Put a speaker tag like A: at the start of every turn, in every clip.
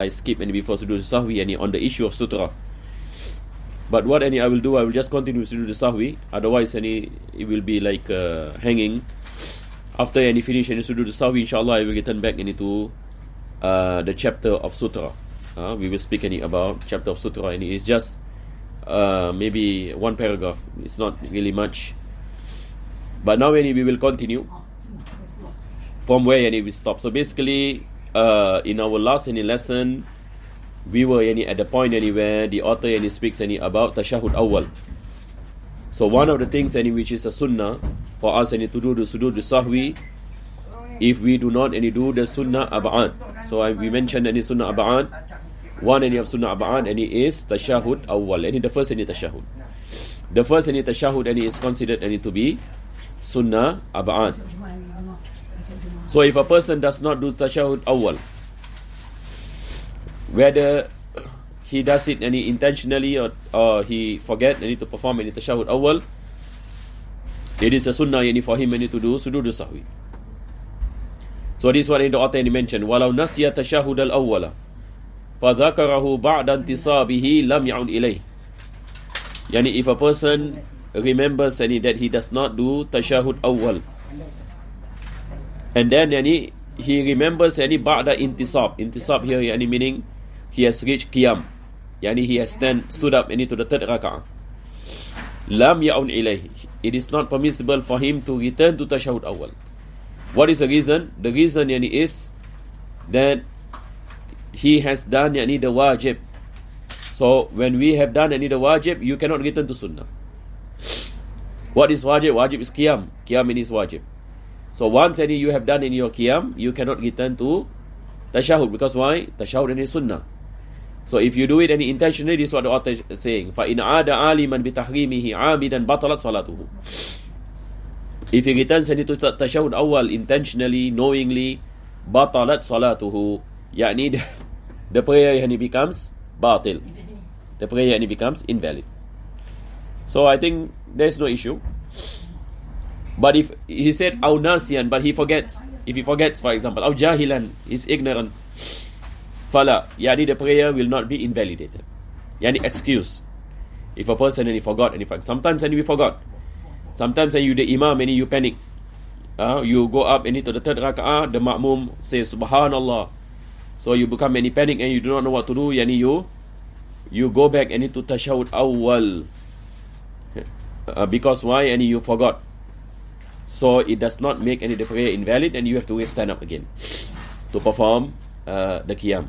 A: I skip any before sujood sahwi any on the issue of sutra. But what any I will do, I will just continue sujood sahwi. Otherwise, any it will be like hanging. After any finish any sujood sahwi, inshallah, I will return back into the chapter of sutra. We will speak any about chapter of sutra, and it's just maybe one paragraph. It's not really much. But now any we will continue from where any we stop. So basically, in our last any lesson, we were any at the point anywhere the author any speaks any about tashahud awwal. So one of the things any which is a sunnah for us any to do the sujood sahwi, if we do not any do the sunnah ab'ad. So we mentioned any sunnah ab'ad. One any of sunnah ab'ad any is tashahud awwal. Any the first any tashahud. The first any tashahud any is considered any to be sunnah ab'ad. So if a person does not do tashahud awwal, whether he does it any intentionally or he forget any to perform any tashahud awwal, it is a sunnah any for him any to do sujood sahwi. So this is what the author mentioned. Walau nasiya tashahud al-awwala fadhakarahu ba'da intisabihi lam ya'ud ilayh. Yani if a person remembers any that he does not do tashahud awwal, and then yani he remembers any ba'da intisab. Intisab here yani meaning he has reached qiyam. Yani he has stood up any to the third rak'ah. Lam ya'ud ilayh. It is not permissible for him to return to tashahud awwal. What is the reason? The reason yani is that he has done yani the wajib. So when we have done any the wajib, you cannot return to sunnah. What is wajib? Wajib is qiyam. Qiyam is wajib. So once any you have done in your qiyam, you cannot return to tashahud. Because why? Tashahud is sunnah. So if you do it any intentionally, this is what the author is saying. فَإِنْ عَادَ عَالِمًا بِتَحْرِيمِهِ عَامِدًا بَطَلَتْ صَلَاتُهُ. If he returns any to tashahud awal intentionally, knowingly, batalat salatuhu. Yani the prayer yani becomes batil. The prayer yani becomes invalid. So I think there's no issue. But if he said aw nasiyan, but he forgets. If he forgets, for example, aw jahilan, is ignorant, fala, yani the prayer will not be invalidated. Yani excuse. If a person and he forgot, and sometimes and we forgot. Sometimes you the imam and you panic. You go up and to the third rak'ah, the ma'mum says subhanallah. So you become any panic and you do not know what to do. Yani you go back and to tashahud awwal. Because why? And you forgot. So it does not make any the prayer invalid, and you have to stand up again to perform the qiyam.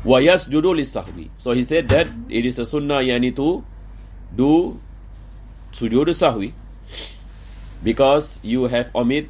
A: Wa yasjudu lis-sahwi. So he said that it is a sunnah yani to do sujood sahwi because you have omit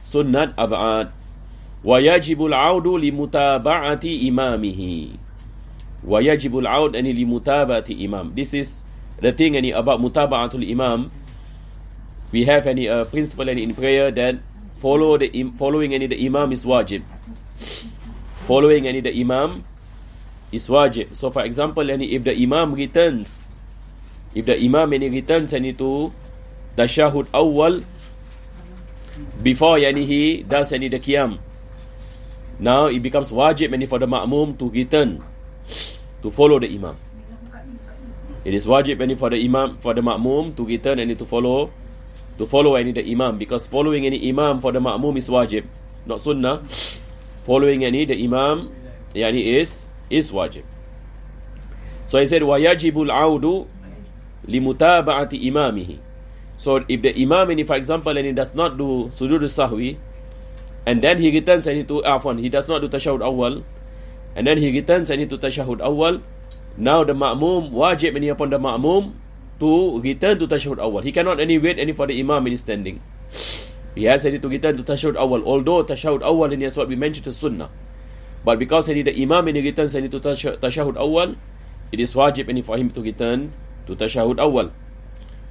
A: sunnat ab'ad. Wa yajibul audu li mutaba'ati imamihi. Wa yajibul aud ani li mutaba'ati imam. This is the thing any about mutaba'atul imam. We have any principle any in prayer that following any the imam is wajib. Following any the imam is wajib. So for example, any if the imam returns any to tashahud awwal before yani he does any the qiyam, now it becomes wajib any for the ma'mum to return to follow the imam. It is wajib any for the imam, for the ma'mum to return any to follow any the imam, because following any imam for the ma'mum is wajib, not sunnah. Following any the imam yani is wajib. So he said wa yajibul audu limutaba'ati imamihi. So if the imam any for example and he does not do sujood sahwi, and then he returns and he does not do tashahud awwal, and then he returns and to tashahud awwal, now the ma'mum wajib any upon the ma'mum to return to tashahud awwal. He cannot any wait any for the imam in standing. He has any to return to tashahud awwal, although tashahud awwal and is what we mentioned to sunnah. But because any the imam any returns any to tashahud awwal, it is wajib any for him to return to tashahud awwal.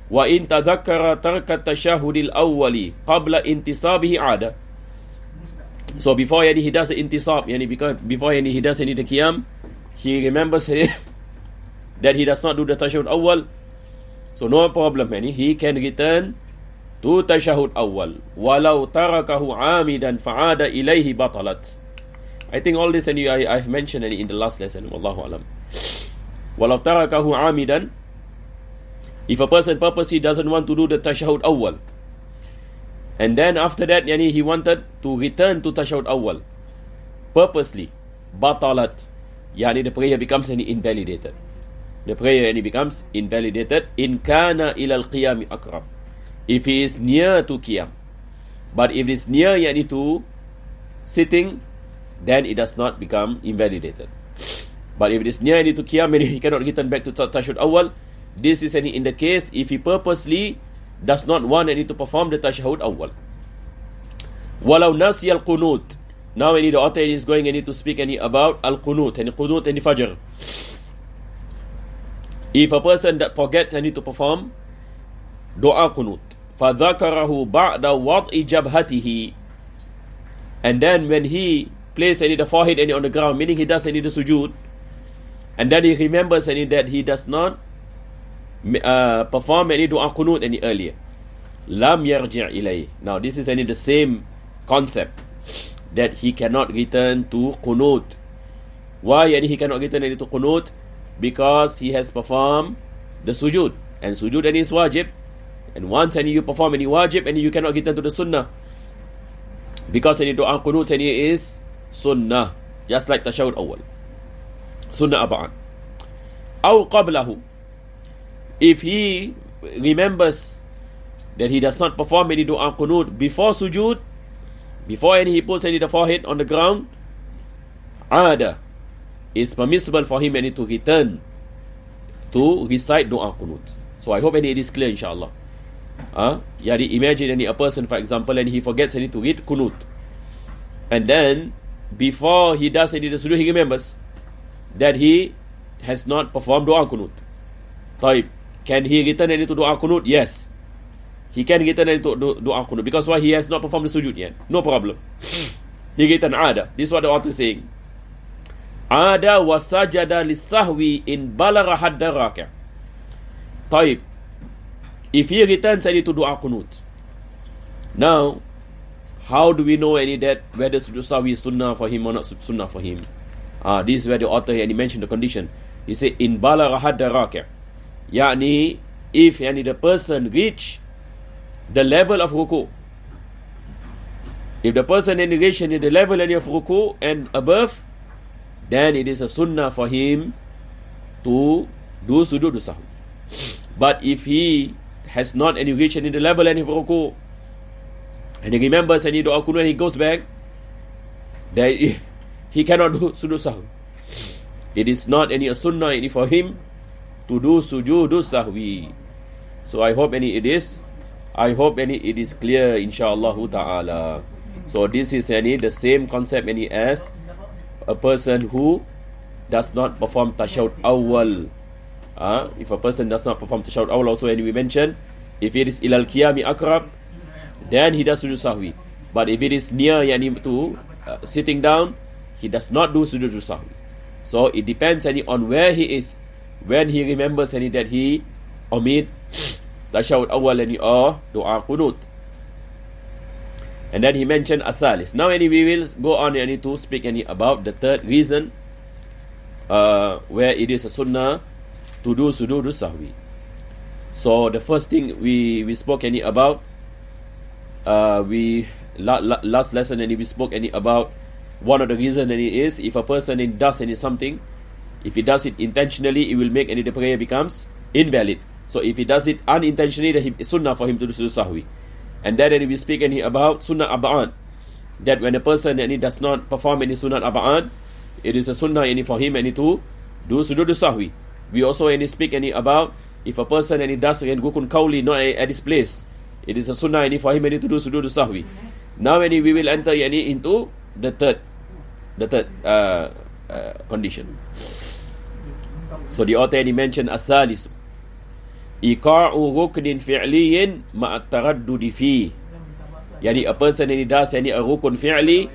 A: Wa in tadhakkara tarka tashahudil awwali qabla intisabihi ada. So before yani he does the intisab, yani because before yani he does any the qiyam, he remembers that he does not do the tashahud awwal. So no problem, yani he can return to tashahud awwal walau tarakahu amidan fa'ada ilayhi batalat. I think all this and I've mentioned in the last lesson. Wallahu alam. Walau tarakahu amidan, if a person purposely doesn't want to do the tashahud awwal, and then after that he wanted to return to tashahud awwal purposely, batalat, the prayer becomes invalidated. The prayer becomes invalidated in kana ila al-qiyam akrab, if he is near to qiyam. But if it is near to sitting, then it does not become invalidated. But if it is near to qiyam and he cannot return back to tashahud awwal, this is in the case if he purposely does not want to perform the tashahud awwal. Walau nasi al-qunut. Now the author is going to speak about al-qunut and qunut and fajr. If a person that forgets to perform dua qunut, فَذَكَرَهُ بَعْدَ وَضْءِ جَبْهَتِهِ, and then when he places the forehead on the ground, meaning he does the sujood, and then he remembers that he does not perform any dua qunut any earlier, lam yarji' ilayh. Now this is the same concept, that he cannot return to qunut. Why he cannot return to qunut? Because he has performed the sujood, and sujood is wajib, and once you perform any wajib and you cannot return to the sunnah, because any dua qunut is sunnah, just like tashahud awwal, sunnah aba'an. Aw qablahu, if he remembers that he does not perform any dua qunut before sujood, before he puts the forehead on the ground, ada, it's permissible for him to return to recite dua qunut. So I hope it is clear, inshallah. Imagine a person, for example, and he forgets to read qunut, and then before he does the sujood, he remembers that he has not performed dua qunut. Taib, can he return to dua qunut? Yes, he can return to dua qunut, because why? He has not performed the sujood yet. No problem. He return ada. This is what the author is saying. Ada wa sajada lisahwi in balagha hadda raki'. Taib, if he returns to dua qunut, now how do we know that whether sujood sahwi is sunnah for him or not sunnah for him? This is where the author mentioned the condition. He said in balagha hadda raki', if the person reach the level of ruku', if the person reach the level of ruku' and above, then it is a sunnah for him to do sujood sahwi. But if he has not reached the level of ruku', and he remembers any dua qunut and he goes back, then he cannot do sujood sahwi. It is not a sunnah for him to do sujood sahwi. So I hope it is clear, inshallah ta'ala. So this is the same concept as a person who does not perform tashahud awwal. If a person does not perform tashahud awwal, also we mentioned, if it is ilal qiyami akrab, then he does sujood sahwi. But if it is near to sitting down, he does not do sujood sahwi. So it depends on where he is when he remembers that he omit tashahud awwal or dua qunut. And then he mentioned athalis. Now we will go on to speak about the third reason where it is a sunnah to do sujood sahwi. So the first thing we spoke about, last lesson we spoke about one of the reasons is if a person does something, if he does it intentionally, it will make the prayer becomes invalid. So if he does it unintentionally, then it's sunnah for him to do sujood sahwi. And then we speak about sunnah aba'an, that when a person does not perform any sunnah aba'an, it is a sunnah for him to do sujood sahwi. We also speak about if a person does rukun qawli not at his place, it is a sunnah for him to do sujood sahwi. Now we will enter into the third condition. So the author mentioned as-salis, iqa'u ruknin fi'liyin ma'at taraddudi fi. A person does a rukun fi'li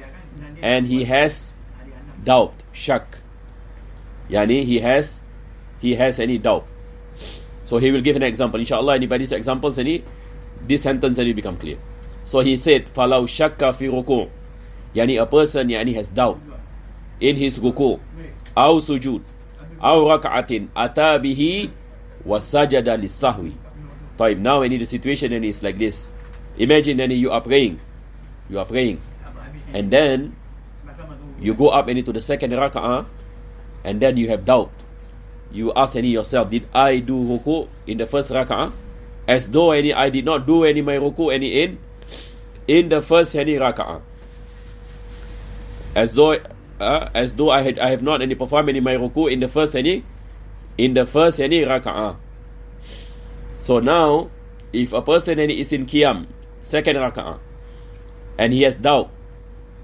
A: and he has doubt, shak. He has any doubt. So he will give an example. Inshallah, by these examples, this sentence will become clear. So he said, falau shakka fi ruku'. A person has doubt in his ruku, aw sujud, aw rak'atin ata bihi wasajada lis-sahwi. Now any the situation and is like this. Imagine any you are praying, and then you go up into the second rak'ah, and then you have doubt. You ask any yourself, did I do ruku in the first rak'ah? As though I did not do any my ruku in the first rak'ah. As though I have not any performed any my ruku in the first rak'ah. So now, if a person is in qiyam, second rak'ah, and he has doubt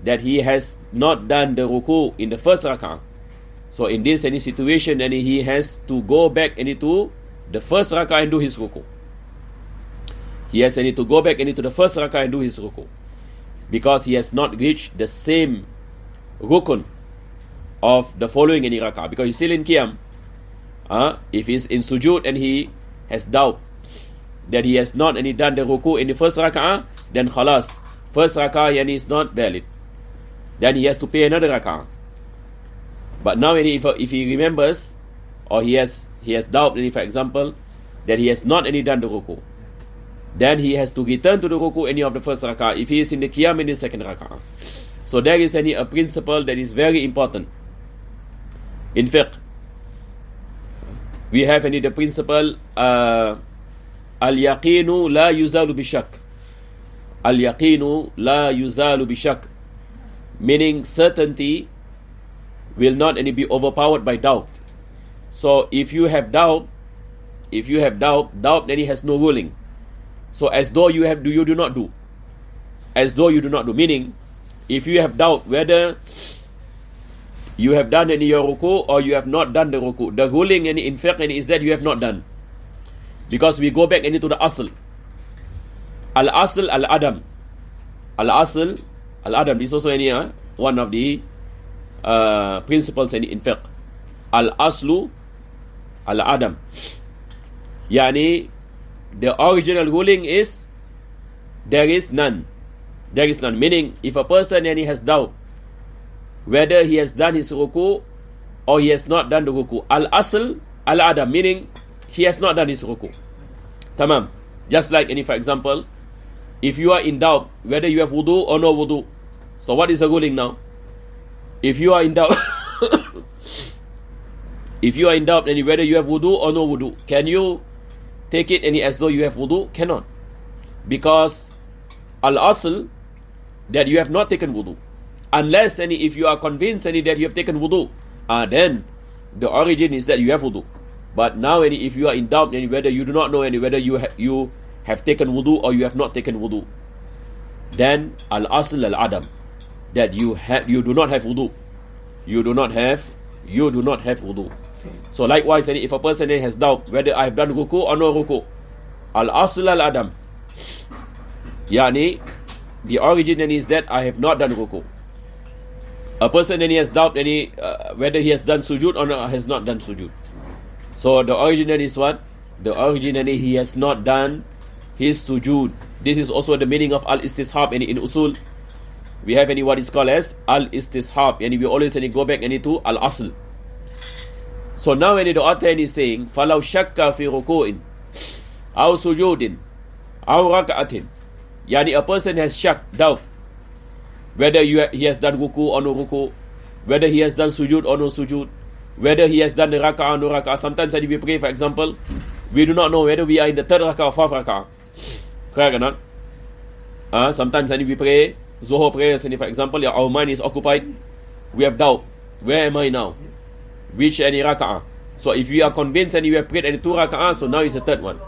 A: that he has not done the ruku in the first rak'ah, so in this situation, he has to go back into the first rak'ah and do his ruku. He has to go back into the first rak'ah and do his ruku, because he has not reached the same rukun of the following rak'ah, because he's still in qiyam. If he's in sujud and he has doubt that he has not done the ruku in the first rak'ah, then khalas, first rak'ah is not valid. Then he has to pay another rak'ah. But now if he remembers, or he has doubt, for example, that he has not done the ruku, then he has to return to the ruku of the first rak'ah if he is in the qiyam in the second rak'ah. So there is a principle that is very important in fiqh. We have the principle al-yaqinu la yuzalu bi-shak. Al-yaqinu la yuzalu bi-shak, meaning certainty will not be overpowered by doubt. So if you have doubt, doubt then it has no ruling. So as though you do not do. As though you do not do. Meaning, if you have doubt whether you have done your ruku or you have not done the ruku, the ruling in fiqh is that you have not done. Because we go back into the asl. Al-asl al-adam. Al-asl al-adam is also one of the principles in fiqh. Al-aslu al-adam. Yani, the original ruling is there is none. There is none. Meaning, if a person has doubt whether he has done his ruku or he has not done the ruku, al-asl al-adam, meaning he has not done his ruku. Tamam. Just like for example, if you are in doubt whether you have wudu or no wudu, so what is the ruling now? If you are in doubt whether you have wudu or no wudu, can you take it as though you have wudu? Cannot. Because al-asl that you have not taken wudu. Unless if you are convinced that you have taken wudu, then the origin is that you have wudu. But now if you are in doubt whether you do not know whether you have taken wudu or you have not taken wudu, then al-asl al-adam, that you do not have wudu. You do not have wudu. So likewise, if a person has doubt whether I have done ruku or no ruku, al-asl al-adam, yani the origin is that I have not done ruku. A person has doubt whether he has done sujud or has not done sujud. So the origin is what? The origin he has not done his sujud. This is also the meaning of al-istishab in usul. We have what is called as al-istishab, and we always go back to al-asl. So now the author is saying, فَلَوْ شَكَّ فِي رُكُوءٍ أَوْ سُجُودٍ أَوْ رَكَعَةٍ. Yani a person has doubt whether he has done ruku or no ruku, whether he has done sujud or no sujud, whether he has done the raka'ah or no raka'ah. Sometimes when we pray, for example, we do not know whether we are in the third raka'ah or fourth raka'ah. Correct or not? Sometimes when we pray Zohar prayers, and for example, our mind is occupied, we have doubt. Where am I now? Which raka'ah? So if you are convinced and you have prayed two raka'ah, so now it's the third one.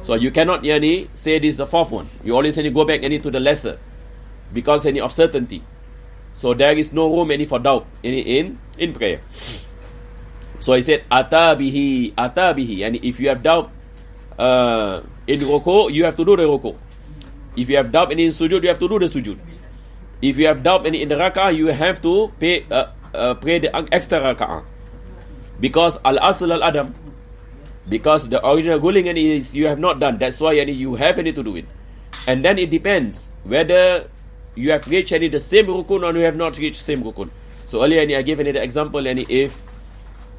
A: So you cannot say this is the fourth one. You always go back to the lesser, because of certainty. So there is no room for doubt in prayer. So he said atabihi. And if you have doubt in ruku, you have to do the ruku. If you have doubt in sujud, you have to do the sujud. If you have doubt in the raka'ah, you have to pray the extra raka'ah. Because al-asl al-adam, because the original ruling is you have not done. That's why you have to do it. And then it depends whether you have reached the same rukun or you have not reached same rukun. So earlier I gave another example, if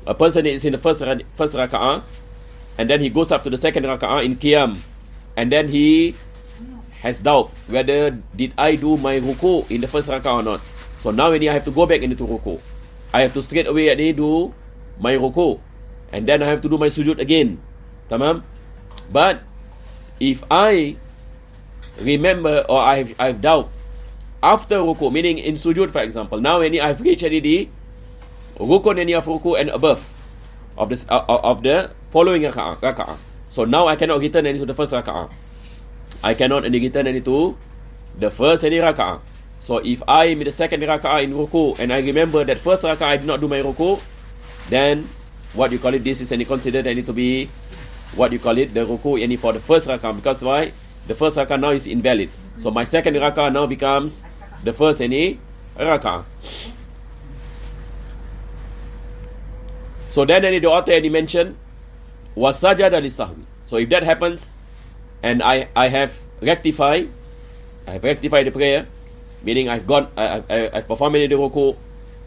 A: a person is in the first raka'ah, and then he goes up to the second raka'ah in qiyam, and then he has doubt whether did I do my ruku in the first raka'ah or not. So now I have to go back into ruku. I have to straight away do my ruku, and then I have to do my sujud again. Tamam? But if I remember or I have doubt after ruku, meaning in sujud for example, now I have reached the rukun of ruku and above of the following raka'ah. So now I cannot return to the first raka'ah. I cannot return to the first raka'ah. So if I am in the second raka'ah in ruku and I remember that first raka'ah I did not do my ruku, then what you call it, this is considered to be what you call it, the ruku for the first raka'ah. Because why? The first raka'ah now is invalid. So my second raka'ah now becomes the first raka'ah. So then the author mentioned wasajada lisahwi. So if that happens and I have rectified the prayer, meaning I've performed the ruku,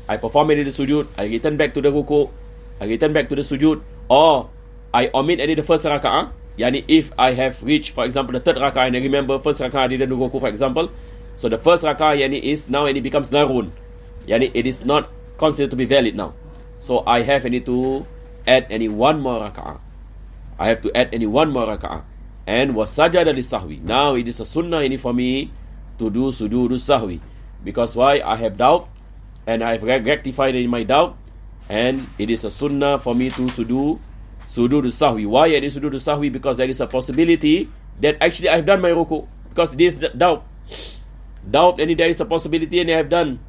A: I performed the sujud, I return back to the ruku, I return back to the sujud, or I omit the first raka'ah. Yani if I have reached, for example, the third raka'ah and I remember first raka'ah I didn't do ruku, for example, so the first raka'ah is now it becomes narun. Yani it is not considered to be valid now. So I have to add one more raka'ah. I have to add one more raka'ah. And wasajada lisahwi. Now it is a sunnah for me to do sujood sahwi. Because why? I have doubt and I have rectified my doubt, and it is a sunnah for me to do sujood sahwi. Why it is sujood sahwi? Because there is a possibility that actually I have done my ruku. Because this doubt, and there is a possibility and I have done.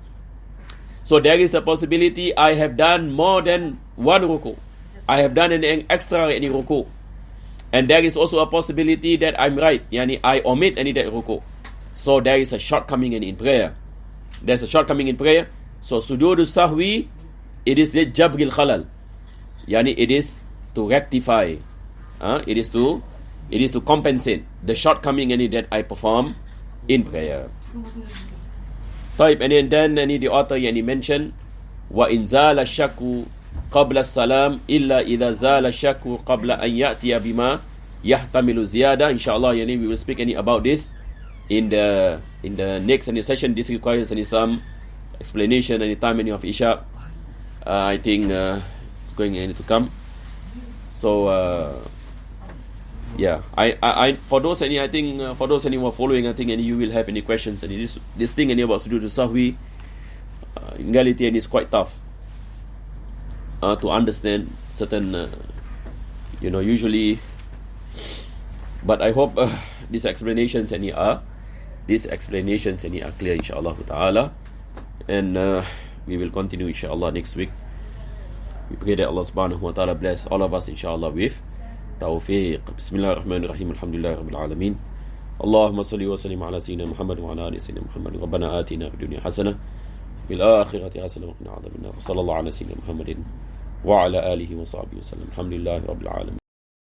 A: So there is a possibility I have done more than one ruku. I have done an extra ruku. And there is also a possibility that I'm right. Yani I omit that ruku. So there is a shortcoming in prayer. There's a shortcoming in prayer. So sujood sahwi, it is the jabril khalal. Yani it is to rectify. It is to compensate the shortcoming that I perform in prayer. Type, and then the author mentioned wa in zala shakku qabla salam illa idha zala shakku qabla an ya'tiya bima yahtamilu ziyada. Inshallah we will speak about this in the next session. This requires some explanation time of Isha. I think it's going to come. So yeah, I for those I think for those who are following, I think you will have any questions. And this thing about sujood sahwi, in reality, is quite tough to understand certain usually. But I hope these explanations are clear, inshallah ta'ala, and we will continue inshallah next week. We pray that Allah subhanahu wa ta'ala bless all of us inshallah with توفيق. بسم الله الرحمن الرحيم. الحمد لله رب العالمين. اللهم صل وسلم على سيدنا محمد وعلى آل سيدنا محمد. ربنا آتنا في الدنيا حسنة وفي الآخرة حسنة وقنا عذاب النار. وصلى الله على سيدنا محمد وعلى آله وصحبه وسلم. الحمد لله رب العالمين.